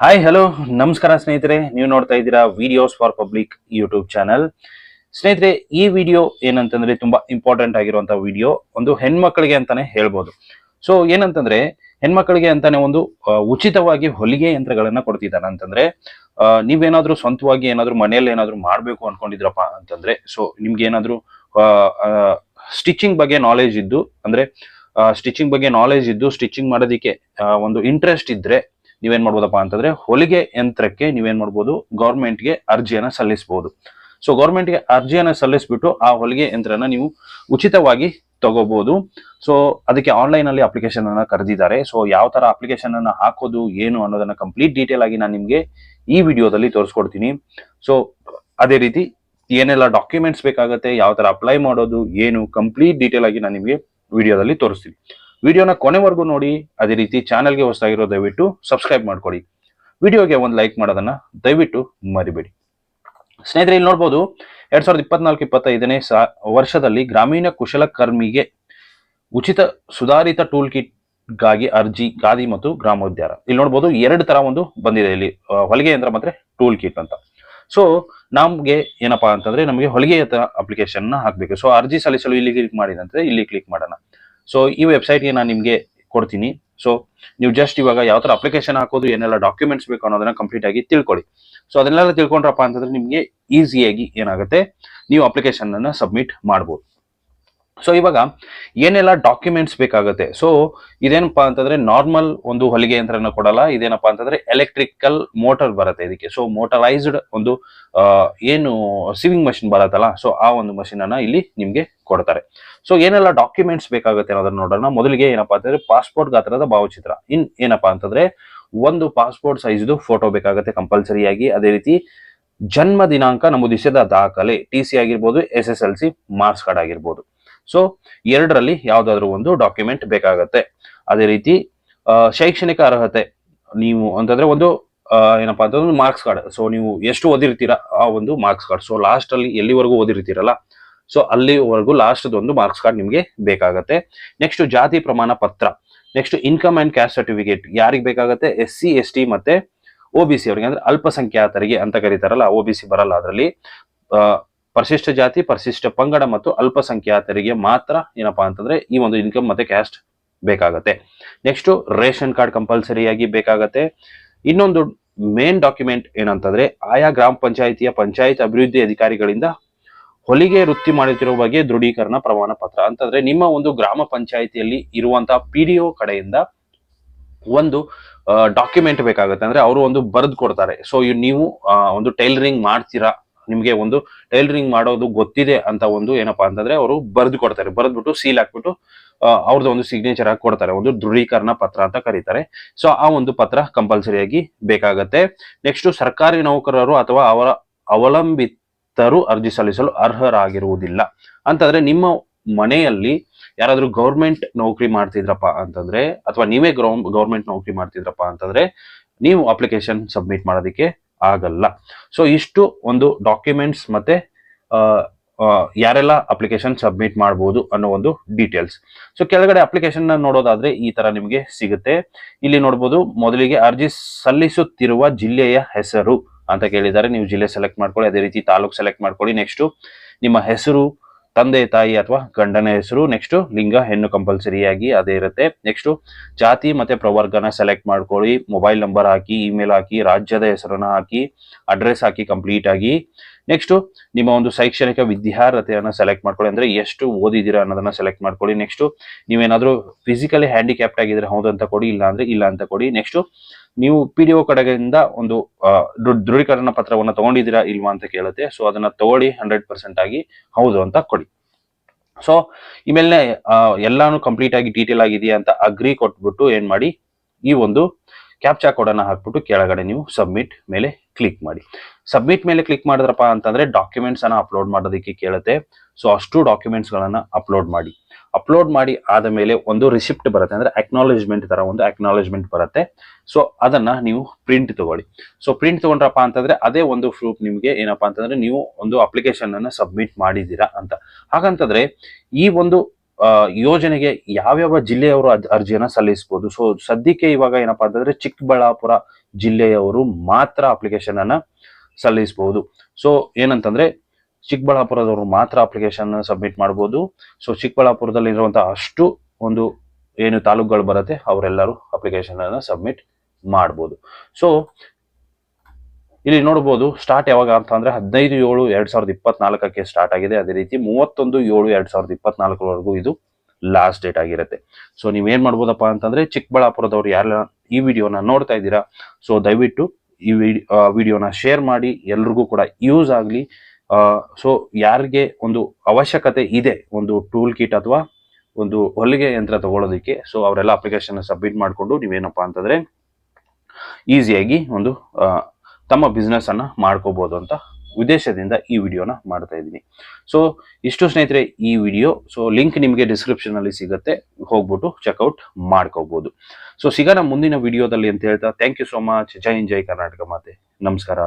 Hi hello ನಮಸ್ಕಾರ ಸ್ನೇಹಿತರೆ, ನೀವು ನೋಡ್ತಾ ಇದ್ದೀರಾ videos for public YouTube channel. ಸ್ನೇಹಿತರೆ, ಈ ವಿಡಿಯೋ ಏನಂತಂದ್ರೆ ತುಂಬಾ ಇಂಪಾರ್ಟೆಂಟ್ ಆಗಿರುವಂತಹ ವಿಡಿಯೋ. ಒಂದು ಹೆಣ್ಮಕ್ಳಿಗೆ ಅಂತಾನೆ ಹೇಳ್ಬೋದು. ಸೊ ಏನಂತಂದ್ರೆ ಹೆಣ್ಮಕ್ಳಿಗೆ ಅಂತಾನೆ ಒಂದು ಉಚಿತವಾಗಿ ಹೊಲಿಗೆ ಯಂತ್ರಗಳನ್ನ ಕೊಡ್ತಿದ್ದಾರೆ. ಅಂತಂದ್ರೆ ನೀವೇನಾದ್ರೂ ಸ್ವಂತವಾಗಿ ಏನಾದ್ರೂ ಮನೆಯಲ್ಲಿ ಏನಾದ್ರೂ ಮಾಡ್ಬೇಕು ಅನ್ಕೊಂಡಿದ್ರಪ್ಪ ಅಂತಂದ್ರೆ, ಸೊ ನಿಮ್ಗೆ ಏನಾದ್ರೂ ಸ್ಟಿಚಿಂಗ್ ಬಗ್ಗೆ ನಾಲೆಜ್ ಇದ್ದು, ಅಂದ್ರೆ ಸ್ಟಿಚಿಂಗ್ ಮಾಡೋದಿಕ್ಕೆ ಒಂದು ಇಂಟ್ರೆಸ್ಟ್ ಇದ್ರೆ ನೀವೇನ್ ಮಾಡ್ಬೋದಪ್ಪ ಅಂತಂದ್ರೆ ಹೊಲಿಗೆ ಯಂತ್ರಕ್ಕೆ ನೀವೇನ್ ಮಾಡ್ಬೋದು, ಗೌರ್ಮೆಂಟ್ಗೆ ಅರ್ಜಿಯನ್ನ ಸಲ್ಲಿಸಬಹುದು. ಸೊ ಗೌರ್ಮೆಂಟ್ಗೆ ಅರ್ಜಿಯನ್ನ ಸಲ್ಲಿಸ್ಬಿಟ್ಟು ಆ ಹೊಲಿಗೆ ಯಂತ್ರನ ನೀವು ಉಚಿತವಾಗಿ ತಗೋಬಹುದು. ಸೊ ಅದಕ್ಕೆ ಆನ್ಲೈನ್ ಅಲ್ಲಿ ಅಪ್ಲಿಕೇಶನ್ ಅನ್ನ ಕರೆದಿದ್ದಾರೆ. ಸೊ ಯಾವ ತರ ಅಪ್ಲಿಕೇಶನ್ ಅನ್ನ ಹಾಕೋದು ಏನು ಅನ್ನೋದನ್ನ ಕಂಪ್ಲೀಟ್ ಡೀಟೇಲ್ ಆಗಿ ನಾನು ನಿಮ್ಗೆ ಈ ವಿಡಿಯೋದಲ್ಲಿ ತೋರಿಸ್ಕೊಡ್ತೀನಿ. ಸೊ ಅದೇ ರೀತಿ ಏನೆಲ್ಲ ಡಾಕ್ಯುಮೆಂಟ್ಸ್ ಬೇಕಾಗುತ್ತೆ, ಯಾವ ತರ ಅಪ್ಲೈ ಮಾಡೋದು ಏನು, ಕಂಪ್ಲೀಟ್ ಡೀಟೇಲ್ ಆಗಿ ನಾನು ನಿಮ್ಗೆ ವಿಡಿಯೋದಲ್ಲಿ ತೋರಿಸ್ತೀನಿ. ವಿಡಿಯೋನ ಕೊನೆವರೆಗೂ ನೋಡಿ. ಅದೇ ರೀತಿ ಚಾನಲ್ಗೆ ಹೊಸದಾಗಿರೋ ದಯವಿಟ್ಟು ಸಬ್ಸ್ಕ್ರೈಬ್ ಮಾಡ್ಕೊಡಿ. ವಿಡಿಯೋಗೆ ಒಂದು ಲೈಕ್ ಮಾಡೋದನ್ನ ದಯವಿಟ್ಟು ಮರಿಬೇಡಿ. ಸ್ನೇಹಿತರೆ, ಇಲ್ಲಿ ನೋಡ್ಬೋದು 2024-25ನೇ ವರ್ಷದಲ್ಲಿ ಗ್ರಾಮೀಣ ಕುಶಲಕರ್ಮಿಗೆ ಉಚಿತ ಸುಧಾರಿತ ಟೂಲ್ ಕಿಟ್ ಗಾಗಿ ಅರ್ಜಿ ಖಾದಿ ಮತ್ತು ಗ್ರಾಮೋದ್ಯಾರ. ಇಲ್ಲಿ ನೋಡ್ಬೋದು ಎರಡು ತರ ಒಂದು ಬಂದಿದೆ ಇಲ್ಲಿ, ಹೊಲಿಗೆ ಯಂತ್ರ ಮತ್ತೆ ಟೂಲ್ ಕಿಟ್ ಅಂತ. ಸೊ ನಮ್ಗೆ ಏನಪ್ಪಾ ಅಂತಂದ್ರೆ ನಮಗೆ ಹೊಲಿಗೆ ಯಂತ್ರ ಅಪ್ಲಿಕೇಶನ್ ಹಾಕ್ಬೇಕು. ಸೊ ಅರ್ಜಿ ಸಲ್ಲಿಸಲು ಇಲ್ಲಿ ಕ್ಲಿಕ್ ಮಾಡಿದಂತೆ ಇಲ್ಲಿ ಕ್ಲಿಕ್ ಮಾಡೋಣ. ಸೊ ಈ ವೆಬ್ಸೈಟ್ಗೆ ನಾನು ನಿಮ್ಗೆ ಕೊಡ್ತೀನಿ. ಸೊ ನೀವು ಜಸ್ಟ್ ಇವಾಗ ಯಾವ ತರ ಅಪ್ಲಿಕೇಶನ್ ಹಾಕೋದು, ಏನೆಲ್ಲ ಡಾಕ್ಯುಮೆಂಟ್ಸ್ ಬೇಕು ಅನ್ನೋದನ್ನ ಕಂಪ್ಲೀಟ್ ಆಗಿ ತಿಳ್ಕೊಳ್ಳಿ. ಸೊ ಅದನ್ನೆಲ್ಲ ತಿಳ್ಕೊಂಡ್ರಪ್ಪ ಅಂತಂದ್ರೆ ನಿಮ್ಗೆ ಈಸಿಯಾಗಿ ಏನಾಗುತ್ತೆ, ನೀವು ಅಪ್ಲಿಕೇಶನ್ ಅನ್ನ ಸಬ್ಮಿಟ್ ಮಾಡ್ಬೋದು. ಸೊ ಇವಾಗ ಏನೆಲ್ಲ ಡಾಕ್ಯುಮೆಂಟ್ಸ್ ಬೇಕಾಗುತ್ತೆ. ಸೊ ಇದೇನಪ್ಪಾ ಅಂತಂದ್ರೆ ನಾರ್ಮಲ್ ಒಂದು ಹೊಲಿಗೆ ಯಂತ್ರನ ಕೊಡಲ್ಲ. ಇದೇನಪ್ಪಾ ಅಂತಂದ್ರೆ ಎಲೆಕ್ಟ್ರಿಕಲ್ ಮೋಟರ್ ಬರುತ್ತೆ ಇದಕ್ಕೆ. ಸೊ ಮೋಟರೈಸ್ಡ್ ಒಂದು ಏನು ಸಿವಿಂಗ್ ಮಷಿನ್ ಬರತ್ತಲ್ಲ, ಸೊ ಆ ಒಂದು ಮಷಿನ್ ಅನ್ನ ಇಲ್ಲಿ ನಿಮ್ಗೆ ಕೊಡ್ತಾರೆ. ಸೊ ಏನೆಲ್ಲ ಡಾಕ್ಯುಮೆಂಟ್ಸ್ ಬೇಕಾಗುತ್ತೆ ಅನ್ನೋದನ್ನ ನೋಡೋಣ. ಮೊದಲಿಗೆ ಏನಪ್ಪಾ ಅಂತಂದ್ರೆ ಪಾಸ್ಪೋರ್ಟ್ ಗಾತ್ರದ ಭಾವಚಿತ್ರ. ಏನಪ್ಪಾ ಅಂತಂದ್ರೆ ಒಂದು ಪಾಸ್ಪೋರ್ಟ್ ಸೈಜ್ದು ಫೋಟೋ ಬೇಕಾಗುತ್ತೆ ಕಂಪಲ್ಸರಿಯಾಗಿ. ಅದೇ ರೀತಿ ಜನ್ಮ ದಿನಾಂಕ ನಮೂದಿಸಿದ ದಾಖಲೆ, TC ಆಗಿರ್ಬೋದು, SSLC ಮಾರ್ಕ್ಸ್ ಕಾರ್ಡ್ ಆಗಿರ್ಬೋದು. ಸೊ ಎರಡರಲ್ಲಿ ಯಾವ್ದಾದ್ರು ಒಂದು ಡಾಕ್ಯುಮೆಂಟ್ ಬೇಕಾಗತ್ತೆ. ಅದೇ ರೀತಿ ಶೈಕ್ಷಣಿಕ ಅರ್ಹತೆ, ನೀವು ಅಂತಂದ್ರೆ ಒಂದು ಏನಪ್ಪಾ ಅಂತಂದ್ರೆ ಮಾರ್ಕ್ಸ್ ಕಾರ್ಡ್. ಸೊ ನೀವು ಎಷ್ಟು ಓದಿರ್ತೀರಾ ಆ ಒಂದು ಮಾರ್ಕ್ಸ್ ಕಾರ್ಡ್. ಸೊ ಲಾಸ್ಟ್ ಅಲ್ಲಿ ಎಲ್ಲಿವರೆಗೂ ಓದಿರ್ತೀರಲ್ಲ, ಸೊ ಅಲ್ಲಿವರೆಗೂ ಲಾಸ್ಟ್ ಒಂದು ಮಾರ್ಕ್ಸ್ ಕಾರ್ಡ್ ನಿಮ್ಗೆ ಬೇಕಾಗತ್ತೆ. ನೆಕ್ಸ್ಟ್ ಜಾತಿ ಪ್ರಮಾಣ ಪತ್ರ. Next income and caste certificate ಯಾರಿಗೆ ಬೇಕಾಗುತ್ತೆ, SC ST ಮತ್ತೆ OBC ಅವರಿಗೆ, ಅಂದ್ರೆ ಅಲ್ಪಸಂಖ್ಯಾತರಿಗೆ ಅಂತ ಕರೀತಾರಲ್ಲ, OBC ಬರಲ್ಲ ಅದರಲ್ಲಿ. ಪರಿಶಿಷ್ಟ ಜಾತಿ, ಪರಿಶಿಷ್ಟ ಪಂಗಡ ಮತ್ತು ಅಲ್ಪಸಂಖ್ಯಾತರಿಗೆ ಮಾತ್ರ ಏನಪ್ಪಾ ಅಂತಂದ್ರೆ ಈ ಒಂದು ಇನ್ಕಮ್ ಮತ್ತೆ ಕ್ಯಾಸ್ಟ್ ಬೇಕಾಗತ್ತೆ. ನೆಕ್ಸ್ಟ್ ರೇಷನ್ ಕಾರ್ಡ್ ಕಂಪಲ್ಸರಿಯಾಗಿ ಬೇಕಾಗತ್ತೆ. ಇನ್ನೊಂದು ಮೇನ್ ಡಾಕ್ಯುಮೆಂಟ್ ಏನಂತಂದ್ರೆ ಆಯಾ ಗ್ರಾಮ ಪಂಚಾಯಿತಿಯ ಪಂಚಾಯತ್ ಅಭಿವೃದ್ಧಿ ಅಧಿಕಾರಿಗಳಿಂದ ಹೊಲಿಗೆ ವೃತ್ತಿ ಮಾಡುತ್ತಿರುವ ಬಗ್ಗೆ ದೃಢೀಕರಣ ಪ್ರಮಾಣ ಪತ್ರ. ಅಂತಂದ್ರೆ ನಿಮ್ಮ ಒಂದು ಗ್ರಾಮ ಪಂಚಾಯಿತಿಯಲ್ಲಿ ಇರುವಂತಹ PDO ಕಡೆಯಿಂದ ಒಂದು ಡಾಕ್ಯುಮೆಂಟ್ ಬೇಕಾಗುತ್ತೆ. ಅಂದ್ರೆ ಅವರು ಒಂದು ಬರೆದು ಕೊಡ್ತಾರೆ. ಸೊ ನೀವು ಒಂದು ಟೈಲರಿಂಗ್ ಮಾಡ್ತೀರಾ, ನಿಮ್ಗೆ ಒಂದು ಟೈಲರಿಂಗ್ ಮಾಡೋದು ಗೊತ್ತಿದೆ ಅಂತ ಒಂದು ಏನಪ್ಪಾ ಅಂತಂದ್ರೆ ಅವರು ಬರೆದು ಕೊಡ್ತಾರೆ. ಬರೆದ್ಬಿಟ್ಟು ಸೀಲ್ ಹಾಕ್ಬಿಟ್ಟು ಅವ್ರದ್ದು ಒಂದು ಸಿಗ್ನೇಚರ್ ಹಾಕಿ ಕೊಡ್ತಾರೆ. ಒಂದು ದೃಢೀಕರಣ ಪತ್ರ ಅಂತ ಕರೀತಾರೆ. ಸೊ ಆ ಒಂದು ಪತ್ರ ಕಂಪಲ್ಸರಿಯಾಗಿ ಬೇಕಾಗತ್ತೆ. ನೆಕ್ಸ್ಟ್ ಸರ್ಕಾರಿ ನೌಕರರು ಅಥವಾ ಅವರ ಅವಲಂಬಿತರು ಅರ್ಜಿ ಸಲ್ಲಿಸಲು ಅರ್ಹರಾಗಿರುವುದಿಲ್ಲ. ಅಂತಂದ್ರೆ ನಿಮ್ಮ ಮನೆಯಲ್ಲಿ ಯಾರಾದ್ರೂ ಗೌರ್ಮೆಂಟ್ ನೌಕರಿ ಮಾಡ್ತಿದ್ರಪ್ಪ ಅಂತಂದ್ರೆ, ಅಥವಾ ನೀವೇ ಗೌರ್ಮೆಂಟ್ ನೌಕರಿ ಮಾಡ್ತಿದ್ರಪ್ಪ ಅಂತಂದ್ರೆ ನೀವು ಅಪ್ಲಿಕೇಶನ್ ಸಬ್ಮಿಟ್ ಮಾಡೋದಕ್ಕೆ ಆಗಲ್ಲ. ಸೊ ಇಷ್ಟು ಒಂದು ಡಾಕ್ಯುಮೆಂಟ್ಸ್ ಮತ್ತೆ ಯಾರೆಲ್ಲ ಅಪ್ಲಿಕೇಶನ್ ಸಬ್ಮಿಟ್ ಮಾಡಬಹುದು ಅನ್ನೋ ಒಂದು ಡೀಟೇಲ್ಸ್. ಸೊ ಕೆಳಗಡೆ ಅಪ್ಲಿಕೇಶನ್ ನೋಡೋದಾದ್ರೆ ಈ ತರ ನಿಮ್ಗೆ ಸಿಗುತ್ತೆ. ಇಲ್ಲಿ ನೋಡ್ಬೋದು, ಮೊದಲಿಗೆ ಅರ್ಜಿ ಸಲ್ಲಿಸುತ್ತಿರುವ ಜಿಲ್ಲೆಯ ಹೆಸರು ಅಂತ ಕೇಳಿದ್ದಾರೆ. ನೀವು ಜಿಲ್ಲೆ ಸೆಲೆಕ್ಟ್ ಮಾಡ್ಕೊಳ್ಳಿ. ಅದೇ ರೀತಿ ತಾಲೂಕು ಸೆಲೆಕ್ಟ್ ಮಾಡ್ಕೊಳ್ಳಿ. ನೆಕ್ಸ್ಟ್ ನಿಮ್ಮ ಹೆಸರು, ತಂದೆ ತಾಯಿ ಅಥವಾ ಗಂಡನ ಹೆಸರು. ನೆಕ್ಸ್ಟ್ ಲಿಂಗ ಹೆಣ್ಣು ಕಂಪಲ್ಸರಿಯಾಗಿ ಅದೇ ಇರುತ್ತೆ. ನೆಕ್ಸ್ಟ್ ಜಾತಿ ಮತ್ತೆ ಪ್ರವರ್ಗನ ಸೆಲೆಕ್ಟ್ ಮಾಡ್ಕೊಳ್ಳಿ. ಮೊಬೈಲ್ ನಂಬರ್ ಹಾಕಿ, ಇಮೇಲ್ ಹಾಕಿ, ರಾಜ್ಯದ ಹೆಸರನ್ನ ಹಾಕಿ, ಅಡ್ರೆಸ್ ಹಾಕಿ ಕಂಪ್ಲೀಟ್ ಆಗಿ. ನೆಕ್ಸ್ಟ್ ನಿಮ್ಮ ಒಂದು ಶೈಕ್ಷಣಿಕ ವಿದ್ಯಾರ್ಹತೆಯನ್ನ ಸೆಲೆಕ್ಟ್ ಮಾಡ್ಕೊಳ್ಳಿ. ಅಂದ್ರೆ ಎಷ್ಟು ಓದಿದ್ದೀರಾ ಅನ್ನೋದನ್ನ ಸೆಲೆಕ್ಟ್ ಮಾಡ್ಕೊಳ್ಳಿ. ನೆಕ್ಸ್ಟ್ ನೀವೇನಾದ್ರೂ ಫಿಸಿಕಲಿ ಹ್ಯಾಂಡಿಕ್ಯಾಪ್ಟ್ ಆಗಿದ್ರೆ ಹೌದಂತ ಕೊಡಿ, ಇಲ್ಲ ಅಂದ್ರೆ ಇಲ್ಲ ಅಂತ ಕೊಡಿ. ನೆಕ್ಸ್ಟ್ ನೀವು PDO ಕಡೆಯಿಂದ ಒಂದು ದೃಢೀಕರಣ ಪತ್ರವನ್ನ ತಗೊಂಡಿದ್ದೀರಾ ಇಲ್ವಾ ಅಂತ ಕೇಳುತ್ತೆ. ಸೊ ಅದನ್ನ ತಗೊಳ್ಳಿ, 100% ಆಗಿ ಹೌದು ಅಂತ ಕೊಡಿ. ಸೊ ಇಮೇಲೆ ಎಲ್ಲಾನು ಕಂಪ್ಲೀಟ್ ಆಗಿ ಡೀಟೇಲ್ ಆಗಿದೆಯಾ ಅಂತ ಅಗ್ರಿ ಕೊಟ್ಬಿಟ್ಟು ಏನ್ ಮಾಡಿ, ಈ ಒಂದು ಕ್ಯಾಪ್ಚಾ ಕೋಡ್ ಅನ್ನ ಹಾಕ್ಬಿಟ್ಟು ಕೆಳಗಡೆ ನೀವು ಸಬ್ಮಿಟ್ ಮೇಲೆ ಕ್ಲಿಕ್ ಮಾಡಿ. ಸಬ್ಮಿಟ್ ಮೇಲೆ ಕ್ಲಿಕ್ ಮಾಡಿದ್ರಪ್ಪ ಅಂತಂದ್ರೆ ಡಾಕ್ಯುಮೆಂಟ್ಸ್ ಅನ್ನ ಅಪ್ಲೋಡ್ ಮಾಡೋದಕ್ಕೆ ಕೇಳುತ್ತೆ. ಸೊ ಅಷ್ಟು ಡಾಕ್ಯುಮೆಂಟ್ಸ್ ಗಳನ್ನ ಅಪ್ಲೋಡ್ ಮಾಡಿ ಆದ ಮೇಲೆ ಒಂದು ರಿಸಿಪ್ಟ್ ಬರುತ್ತೆ. ಅಂದ್ರೆ ಅಕ್ನಾಲೇಜ್ಮೆಂಟ್ ತರ ಒಂದು ಅಕ್ನಾಲೇಜ್ಮೆಂಟ್ ಬರುತ್ತೆ. ಸೊ ಅದನ್ನ ನೀವು ಪ್ರಿಂಟ್ ತಗೊಳ್ಳಿ. ಸೊ ಪ್ರಿಂಟ್ ತಗೊಂಡ್ರಪ್ಪ ಅಂತಂದ್ರೆ ಅದೇ ಒಂದು ಪ್ರೂಫ್ ನಿಮ್ಗೆ ಏನಪ್ಪಾ ಅಂತಂದ್ರೆ ನೀವು ಒಂದು ಅಪ್ಲಿಕೇಶನ್ ಅನ್ನ ಸಬ್ಮಿಟ್ ಮಾಡಿದ್ದೀರಾ ಅಂತ. ಹಾಗಂತಂದ್ರೆ ಈ ಒಂದು ಯೋಜನೆಗೆ ಯಾವ್ಯಾವ ಜಿಲ್ಲೆಯವರು ಅರ್ಜಿಯನ್ನ ಸಲ್ಲಿಸಬಹುದು. ಸೊ ಸದ್ಯಕ್ಕೆ ಇವಾಗ ಏನಪ್ಪಾ ಅಂತಂದ್ರೆ ಚಿಕ್ಕಬಳ್ಳಾಪುರ ಜಿಲ್ಲೆಯವರು ಮಾತ್ರ ಅಪ್ಲಿಕೇಶನ್ ಅನ್ನ ಸಲ್ಲಿಸಬಹುದು. ಸೊ ಏನಂತಂದ್ರೆ ಚಿಕ್ಕಬಳ್ಳಾಪುರದವರು ಮಾತ್ರ ಅಪ್ಲಿಕೇಶನ್ ಸಬ್ಮಿಟ್ ಮಾಡಬಹುದು. ಸೊ ಚಿಕ್ಕಬಳ್ಳಾಪುರದಲ್ಲಿ ಇರುವಂತಹ ಅಷ್ಟು ಒಂದು ಏನು ತಾಲೂಕುಗಳು ಬರುತ್ತೆ ಅವರೆಲ್ಲರೂ ಅಪ್ಲಿಕೇಶನ್ ಅನ್ನ ಸಬ್ಮಿಟ್ ಮಾಡಬಹುದು. ಸೊ ಇಲ್ಲಿ ನೋಡಬಹುದು ಸ್ಟಾರ್ಟ್ ಯಾವಾಗ ಅಂತ ಅಂದ್ರೆ 15/7/2024 ಸ್ಟಾರ್ಟ್ ಆಗಿದೆ. ಅದೇ ರೀತಿ 31/7/2024 ಇದು ಲಾಸ್ಟ್ ಡೇಟ್ ಆಗಿರುತ್ತೆ. ಸೊ ನೀವೇನ್ ಮಾಡ್ಬೋದಪ್ಪ ಅಂತಂದ್ರೆ ಚಿಕ್ಕಬಳ್ಳಾಪುರದವ್ರು ಯಾರೆಲ್ಲ ಈ ವಿಡಿಯೋನ ನೋಡ್ತಾ ಇದ್ದೀರಾ, ಸೊ ದಯವಿಟ್ಟು ಈ ವಿಡಿಯೋನ ಶೇರ್ ಮಾಡಿ, ಎಲ್ರಿಗೂ ಕೂಡ ಯೂಸ್ ಆಗಲಿ. ಸೊ ಯಾರಿಗೆ ಒಂದು ಅವಶ್ಯಕತೆ ಇದೆ ಒಂದು ಟೂಲ್ ಕಿಟ್ ಅಥವಾ ಒಂದು ಹೊಲಿಗೆ ಯಂತ್ರ ತಗೊಳ್ಳೋದಕ್ಕೆ, ಸೊ ಅವರೆಲ್ಲ ಅಪ್ಲಿಕೇಶನ್ ಸಬ್ಮಿಟ್ ಮಾಡಿಕೊಂಡು ನೀವೇನಪ್ಪಾ ಅಂತಂದ್ರೆ ಈಸಿಯಾಗಿ ಒಂದು ತಮ್ಮ ಬಿಸ್ನೆಸ್ ಅನ್ನ ಮಾಡ್ಕೋಬಹುದು ಅಂತ ಉದ್ದೇಶದಿಂದ ಈ ವಿಡಿಯೋನ ಮಾಡ್ತಾ ಇದ್ದೀನಿ. ಸೊ ಇಷ್ಟು ಸ್ನೇಹಿತರೆ ಈ ವಿಡಿಯೋ. ಸೊ ಲಿಂಕ್ ನಿಮಗೆ ಡಿಸ್ಕ್ರಿಪ್ಷನ್ ಅಲ್ಲಿ ಸಿಗುತ್ತೆ, ಹೋಗ್ಬಿಟ್ಟು ಚೆಕ್ಔಟ್ ಮಾಡ್ಕೋಬಹುದು. ಸೊ ಸಿಗೋಣ ಮುಂದಿನ ವಿಡಿಯೋದಲ್ಲಿ ಅಂತ ಹೇಳ್ತಾ ಥ್ಯಾಂಕ್ ಯು ಸೋ ಮಚ್. ಜೈ ಹಿಂದ್, ಜೈ ಕರ್ನಾಟಕ ಮಾತೆ. ನಮಸ್ಕಾರ.